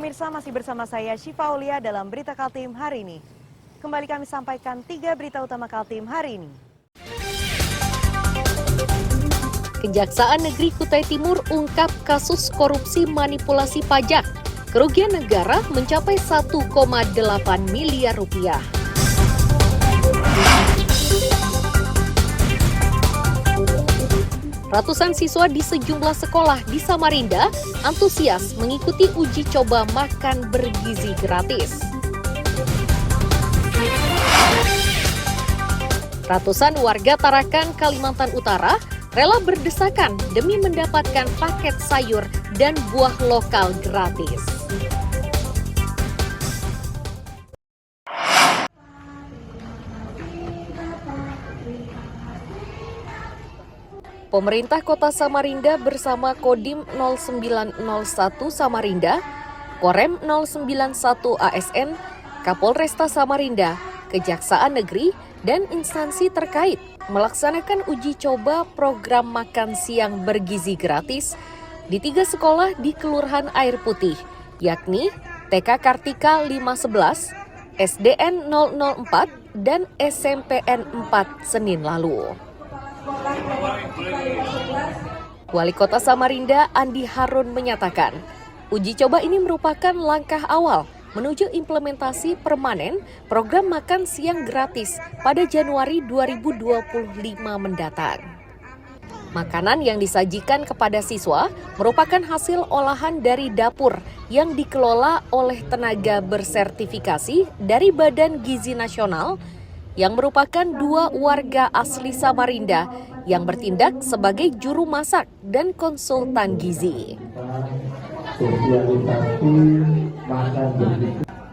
pemirsa, masih bersama saya Syifa Aulia dalam Berita Kaltim hari ini. Kembali kami sampaikan 3 berita utama Kaltim hari ini. Kejaksaan Negeri Kutai Timur ungkap kasus korupsi manipulasi pajak. Kerugian negara mencapai 1,8 miliar rupiah. Ratusan siswa di sejumlah sekolah di Samarinda antusias mengikuti uji coba makan bergizi gratis. Ratusan warga Tarakan, Kalimantan Utara rela berdesakan demi mendapatkan paket sayur dan buah lokal gratis. Pemerintah Kota Samarinda bersama Kodim 0901 Samarinda, Korem 091 ASN, Kapolresta Samarinda, Kejaksaan Negeri, dan instansi terkait melaksanakan uji coba program makan siang bergizi gratis di 3 sekolah di Kelurahan Air Putih, yakni TK Kartika 511, SDN 004, dan SMPN 4 Senin lalu. Wali Kota Samarinda Andi Harun menyatakan, uji coba ini merupakan langkah awal menuju implementasi permanen program makan siang gratis pada Januari 2025 mendatang. Makanan yang disajikan kepada siswa merupakan hasil olahan dari dapur yang dikelola oleh tenaga bersertifikasi dari Badan Gizi Nasional yang merupakan 2 warga asli Samarinda yang bertindak sebagai juru masak dan konsultan gizi.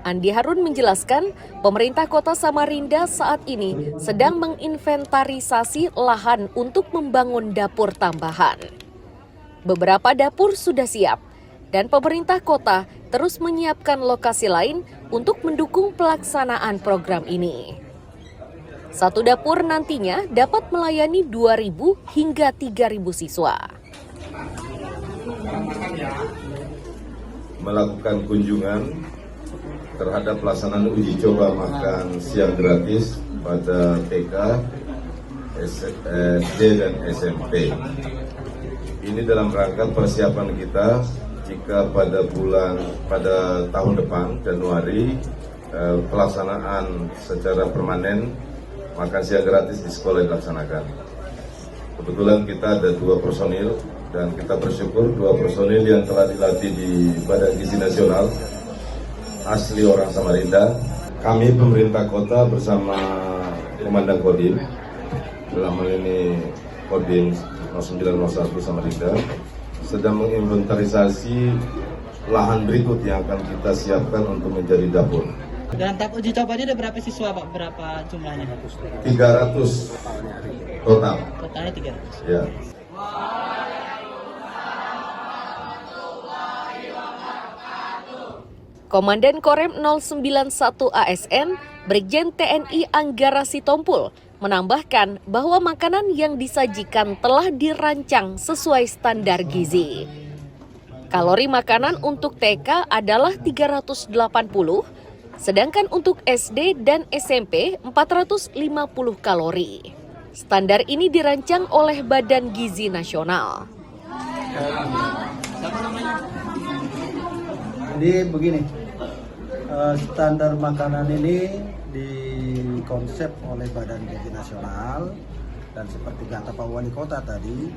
Andi Harun menjelaskan, pemerintah Kota Samarinda saat ini sedang menginventarisasi lahan untuk membangun dapur tambahan. Beberapa dapur sudah siap, dan pemerintah kota terus menyiapkan lokasi lain untuk mendukung pelaksanaan program ini. Satu dapur nantinya dapat melayani 2.000 hingga 3.000 siswa. Melakukan kunjungan terhadap pelaksanaan uji coba makan siang gratis pada TK, SD, dan SMP. Ini dalam rangka persiapan kita jika pada tahun depan, Januari, pelaksanaan secara permanen makan siang gratis di sekolah dilaksanakan. Kebetulan kita ada 2 personil dan kita bersyukur 2 personil yang telah dilatih di Badan Gizi Nasional asli orang Samarinda. Kami pemerintah kota bersama Komandan Kodim, dalam hal ini Kodim 0901 Samarinda, sedang menginventarisasi lahan berikut yang akan kita siapkan untuk menjadi dapur. Dalam tahap uji coba ini ada berapa siswa Pak? Berapa jumlahnya? 300 total. Totalnya 300. Ya. Komandan Korem 091 ASN, Brigjen TNI Anggara Sitompul, menambahkan bahwa makanan yang disajikan telah dirancang sesuai standar gizi. Kalori makanan untuk TK adalah 380, sedangkan untuk SD dan SMP 450 kalori. Standar ini dirancang oleh Badan Gizi Nasional. Jadi begini, standar makanan ini dikonsep oleh Badan Gizi Nasional, dan seperti kata Pak Wali Kota tadi,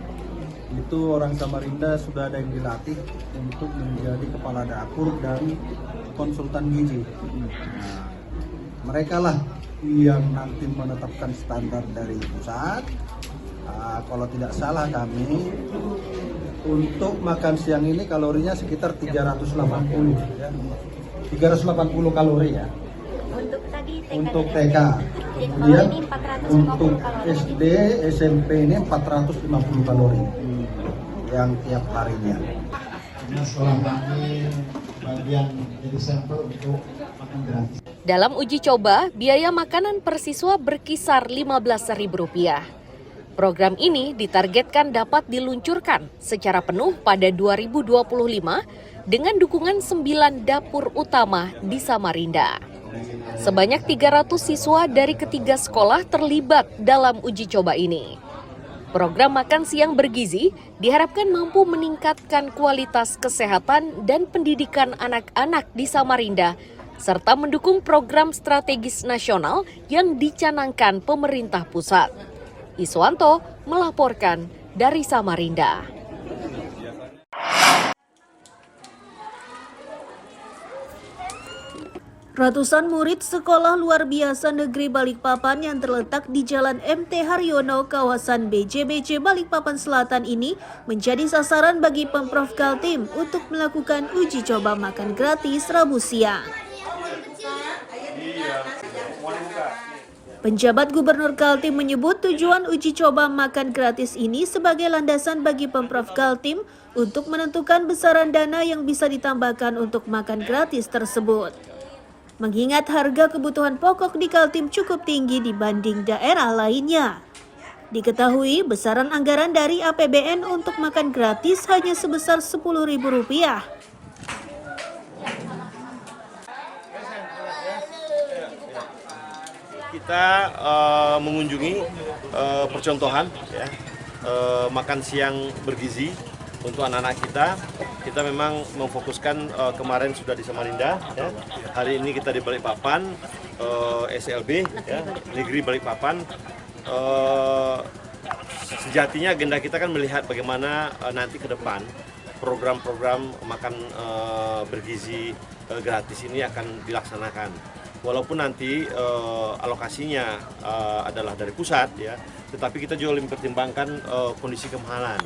itu orang Samarinda sudah ada yang dilatih untuk menjadi kepala dapur dan konsultan gizi. Nah, mereka lah yang nanti menetapkan standar dari pusat. Kalau tidak salah kami, untuk makan siang ini kalorinya sekitar 380 ya. 380 kalori ya. Untuk tadi TK. Untuk TK. Kemudian untuk SD, SMP ini 450 kalori yang tiap harinya. Sekolah kami bagian jadi sampel untuk makan gratis. Dalam uji coba, biaya makanan per siswa berkisar Rp15.000. Program ini ditargetkan dapat diluncurkan secara penuh pada 2025 dengan dukungan 9 dapur utama di Samarinda. Sebanyak 300 siswa dari ketiga sekolah terlibat dalam uji coba ini. Program makan siang bergizi diharapkan mampu meningkatkan kualitas kesehatan dan pendidikan anak-anak di Samarinda, serta mendukung program strategis nasional yang dicanangkan pemerintah pusat. Iswanto melaporkan dari Samarinda. Ratusan murid sekolah luar biasa negeri Balikpapan yang terletak di Jalan MT Haryono, kawasan BJBC Balikpapan Selatan ini menjadi sasaran bagi Pemprov Kaltim untuk melakukan uji coba makan gratis Rabu siang. Penjabat Gubernur Kaltim menyebut tujuan uji coba makan gratis ini sebagai landasan bagi Pemprov Kaltim untuk menentukan besaran dana yang bisa ditambahkan untuk makan gratis tersebut. Mengingat harga kebutuhan pokok di Kaltim cukup tinggi dibanding daerah lainnya. Diketahui besaran anggaran dari APBN untuk makan gratis hanya sebesar Rp10.000. Kita mengunjungi percontohan ya, makan siang bergizi untuk anak-anak kita. Kita memang memfokuskan kemarin sudah di Samarinda, ya. Hari ini kita di Balikpapan, SLB, ya, Negeri Balikpapan. Sejatinya agenda kita kan melihat bagaimana nanti ke depan program-program makan bergizi gratis ini akan dilaksanakan. Walaupun nanti alokasinya adalah dari pusat, ya, tetapi kita juga mempertimbangkan kondisi kemahalan.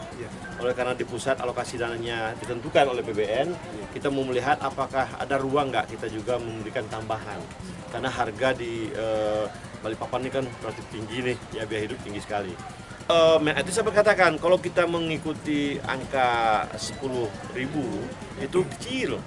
Oleh karena di pusat alokasi dananya ditentukan oleh PBN, kita mau melihat apakah ada ruang nggak kita juga memberikan tambahan. Karena harga di Balikpapan ini kan relatif tinggi nih, ya, biaya hidup tinggi sekali. Itu saya berkatakan kalau kita mengikuti angka 10.000 itu kecil.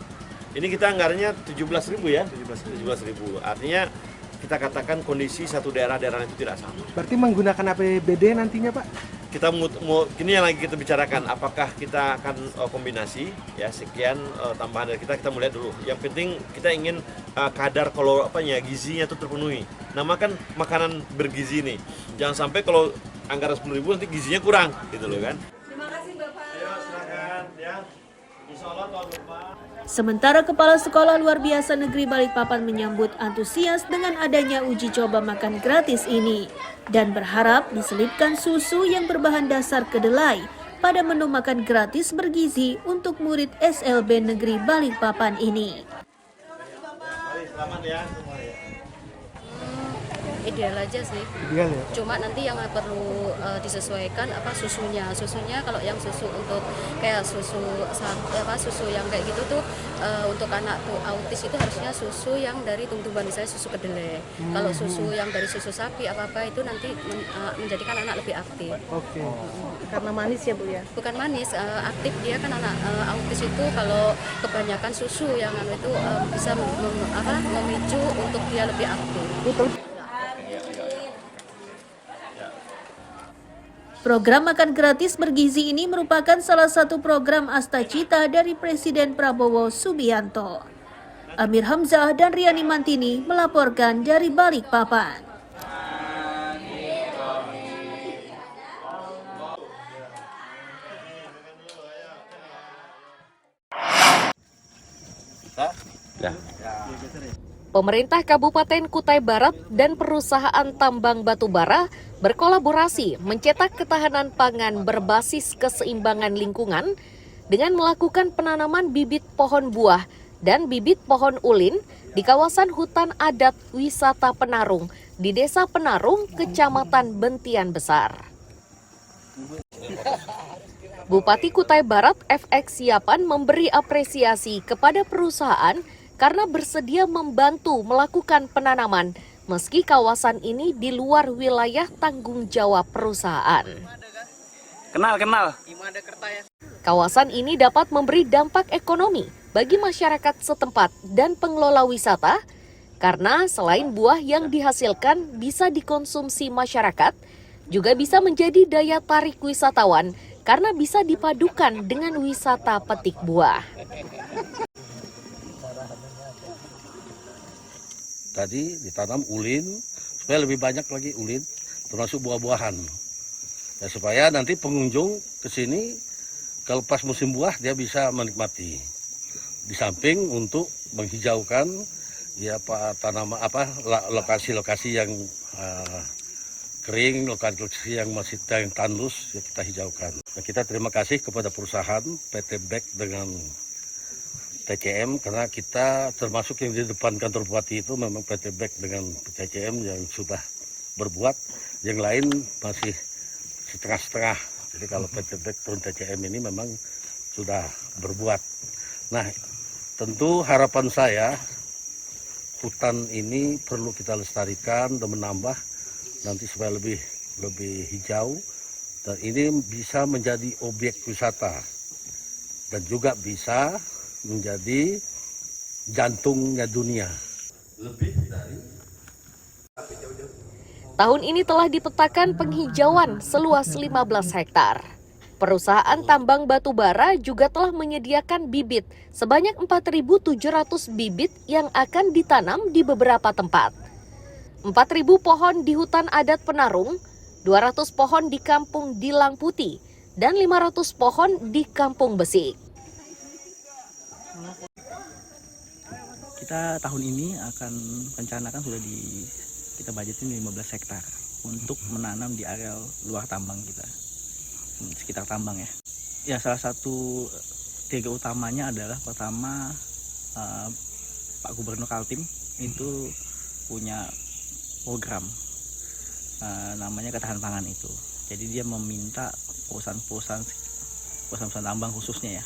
Ini kita anggarannya 17.000 ya, 17.000. Artinya kita katakan kondisi satu daerah-daerah itu tidak sama. Berarti menggunakan APBD nantinya, Pak? Kita mau ini yang lagi kita bicarakan, apakah kita akan kombinasi ya, sekian tambahan dari kita melihat dulu. Yang penting kita ingin kadar kalau gizinya itu terpenuhi. Nama kan makanan bergizi nih. Jangan sampai kalau anggaran 10.000 nanti gizinya kurang gitu loh kan. Terima kasih Bapak. Ayo silakan ya. Insyaallah tahun depan. Sementara Kepala Sekolah Luar Biasa Negeri Balikpapan menyambut antusias dengan adanya uji coba makan gratis ini dan berharap diselipkan susu yang berbahan dasar kedelai pada menu makan gratis bergizi untuk murid SLB Negeri Balikpapan ini. Selamat ya. Ideal aja sih. Ideal ya. Cuma nanti yang perlu disesuaikan susunya. Susunya kalau yang susu untuk kayak susu yang kayak gitu tuh untuk anak tuh autis itu harusnya susu yang dari tumbuhan, misalnya susu kedelai. Kalau susu yang dari susu sapi apa itu nanti menjadikan anak lebih aktif. Oke. Karena manis ya Bu ya? Bukan manis, aktif dia kan anak autis itu kalau kebanyakan susu yang itu bisa memicu untuk dia lebih aktif. Program makan gratis bergizi ini merupakan salah satu program Astacita dari Presiden Prabowo Subianto. Amir Hamzah dan Riani Mantini melaporkan dari Balikpapan. Pemerintah Kabupaten Kutai Barat dan perusahaan tambang batubara berkolaborasi mencetak ketahanan pangan berbasis keseimbangan lingkungan dengan melakukan penanaman bibit pohon buah dan bibit pohon ulin di kawasan hutan adat wisata Penarung di Desa Penarung, Kecamatan Bentian Besar. Bupati Kutai Barat FX Siapan memberi apresiasi kepada perusahaan karena bersedia membantu melakukan penanaman meski kawasan ini di luar wilayah tanggung jawab perusahaan. Kenal. Kawasan ini dapat memberi dampak ekonomi bagi masyarakat setempat dan pengelola wisata karena selain buah yang dihasilkan bisa dikonsumsi masyarakat, juga bisa menjadi daya tarik wisatawan karena bisa dipadukan dengan wisata petik buah. Tadi ditanam ulin, supaya lebih banyak lagi ulin, termasuk buah-buahan. Ya, supaya nanti pengunjung ke sini, kalau pas musim buah dia bisa menikmati. Di samping untuk menghijaukan ya tanaman lokasi-lokasi yang kering, lokasi yang masih tandus ya kita hijaukan. Nah, kita terima kasih kepada perusahaan PT Bek dengan TCM karena kita termasuk yang di depan kantor bupati itu memang PT Bek dengan TCM yang sudah berbuat, yang lain masih setengah-setengah. Jadi kalau PT Bek turun TCM ini memang sudah berbuat. Nah, tentu harapan saya hutan ini perlu kita lestarikan dan menambah nanti supaya lebih hijau, dan ini bisa menjadi objek wisata dan juga bisa menjadi jantungnya dunia. Tahun ini telah dipetakan penghijauan seluas 15 hektar. Perusahaan tambang batu bara juga telah menyediakan bibit sebanyak 4.700 bibit yang akan ditanam di beberapa tempat. 4.000 pohon di hutan adat Penarung, 200 pohon di kampung Dilang Putih, dan 500 pohon di kampung Besik. Kita tahun ini akan rencanakan kita budgetin 15 hektar untuk menanam di area luar tambang kita, sekitar tambang ya. Ya, salah satu tiga utamanya adalah pertama Pak Gubernur Kaltim itu punya program namanya ketahanan pangan itu. Jadi dia meminta perusahaan tambang khususnya ya,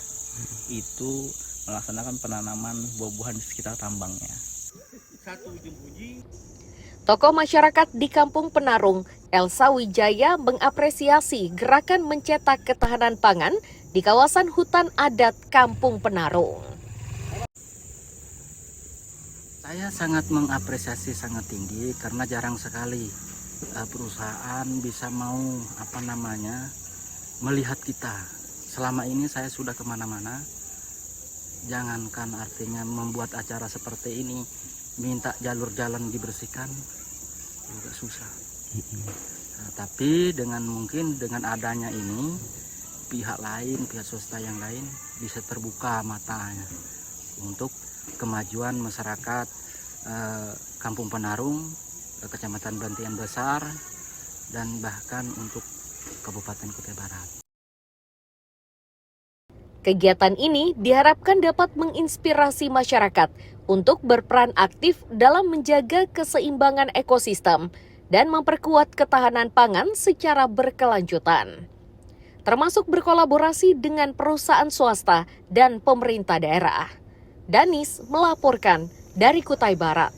itu melaksanakan penanaman buah-buahan di sekitar tambangnya. Tokoh masyarakat di Kampung Penarung, Elsa Wijaya, mengapresiasi gerakan mencetak ketahanan pangan di kawasan hutan adat Kampung Penarung. Saya sangat mengapresiasi sangat tinggi karena jarang sekali perusahaan bisa mau melihat kita. Selama ini saya sudah kemana-mana, jangankan artinya membuat acara seperti ini, minta jalur jalan dibersihkan juga susah. Nah, tapi mungkin dengan adanya ini, pihak swasta yang lain bisa terbuka matanya untuk kemajuan masyarakat Kampung Penarung, Kecamatan Bantian Besar, dan bahkan untuk Kabupaten Kutai Barat. Kegiatan ini diharapkan dapat menginspirasi masyarakat untuk berperan aktif dalam menjaga keseimbangan ekosistem dan memperkuat ketahanan pangan secara berkelanjutan, termasuk berkolaborasi dengan perusahaan swasta dan pemerintah daerah. Danis melaporkan dari Kutai Barat.